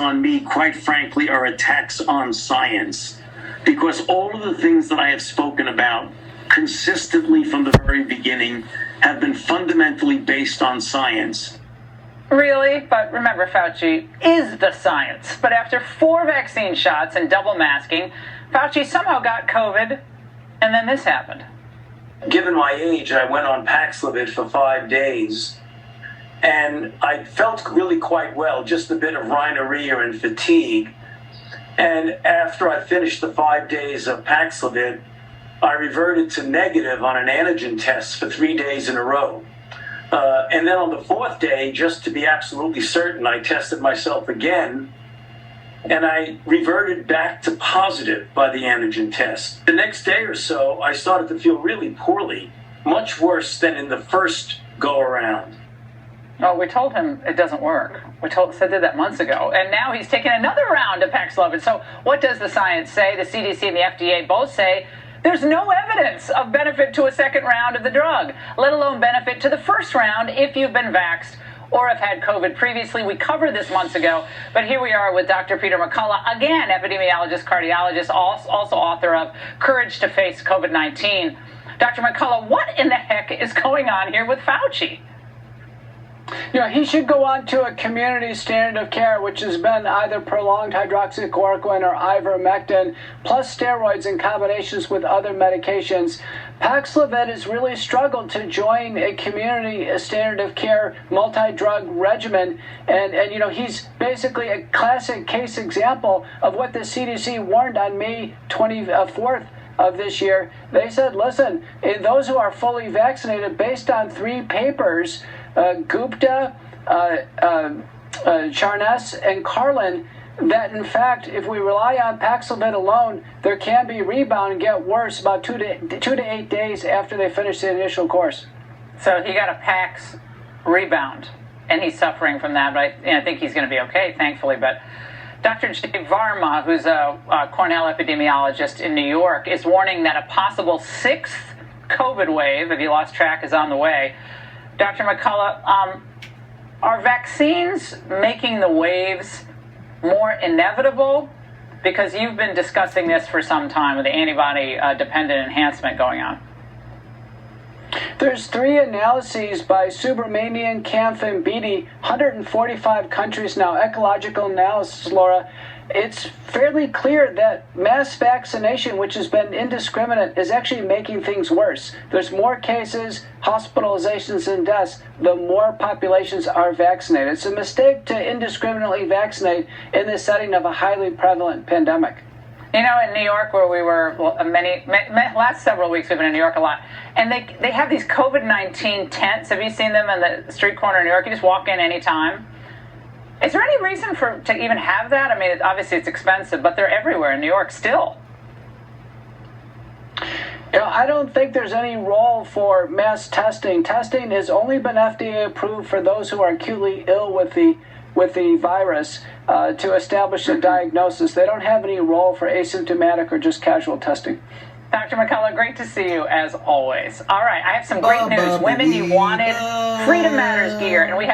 on me, quite frankly, are attacks on science. Because all of the things that I have spoken about consistently from the very beginning have been fundamentally based on science. Really? But remember, Fauci is the science. But after 4 vaccine shots and double masking, Fauci somehow got COVID, and then this happened. Given my age, I went on Paxlovid for 5 days, and I felt really quite well, just a bit of rhinorrhea and fatigue. And after I finished the 5 days of Paxlovid, I reverted to negative on an antigen test for 3 days in a row. And then on the 4th day, just to be absolutely certain, I tested myself again, and I reverted back to positive by the antigen test. The next day or so, I started to feel really poorly, much worse than in the first go-around. Oh, we told him it doesn't work. Said that months ago. And now he's taken another round of Paxlovid. So what does the science say? The CDC and the FDA both say there's no evidence of benefit to a second round of the drug, let alone benefit to the first round if you've been vaxxed or have had COVID previously. We covered this months ago, but here we are with Dr. Peter McCullough, again, epidemiologist, cardiologist, also author of Courage to Face COVID-19. Dr. McCullough, what in the heck is going on here with Fauci? You know, he should go on to a community standard of care, which has been either prolonged hydroxychloroquine or ivermectin, plus steroids in combinations with other medications. Paxlovid has really struggled to join a community standard of care multi-drug regimen. And you know, he's basically a classic case example of what the CDC warned on May 24th of this year. They said, listen, those who are fully vaccinated, based on 3 papers, Gupta, Charnes, and Carlin, that in fact, if we rely on Paxlovid alone, there can be rebound and get worse about 2 to 8 days after they finish the initial course. So he got a Pax rebound, and he's suffering from that, but I think he's going to be okay, thankfully. But Dr. Jay Varma, who's a Cornell epidemiologist in New York, is warning that a possible 6th COVID wave, if you lost track, is on the way. Dr. McCullough, are vaccines making the waves more inevitable? Because you've been discussing this for some time with the antibody-dependent enhancement going on. There's 3 analyses by Subramanian, Kampf, and Beatty, 145 countries now, ecological analysis, Laura. It's fairly clear that mass vaccination, which has been indiscriminate, is actually making things worse. There's more cases, hospitalizations, and deaths the more populations are vaccinated. It's a mistake to indiscriminately vaccinate in the setting of a highly prevalent pandemic. You know, in New York, where we were last several weeks, we've been in New York a lot, and they have these COVID-19 tents. Have you seen them in the street corner in New York? You just walk in anytime. Is there any reason to even have that? I mean, obviously it's expensive, but they're everywhere in New York still. You know, I don't think there's any role for mass testing. Testing has only been FDA approved for those who are acutely ill with the virus to establish a diagnosis. They don't have any role for asymptomatic or just casual testing. Dr. McCullough, great to see you as always. All right, I have some great news. Women, you wanted Freedom Matters gear, and we have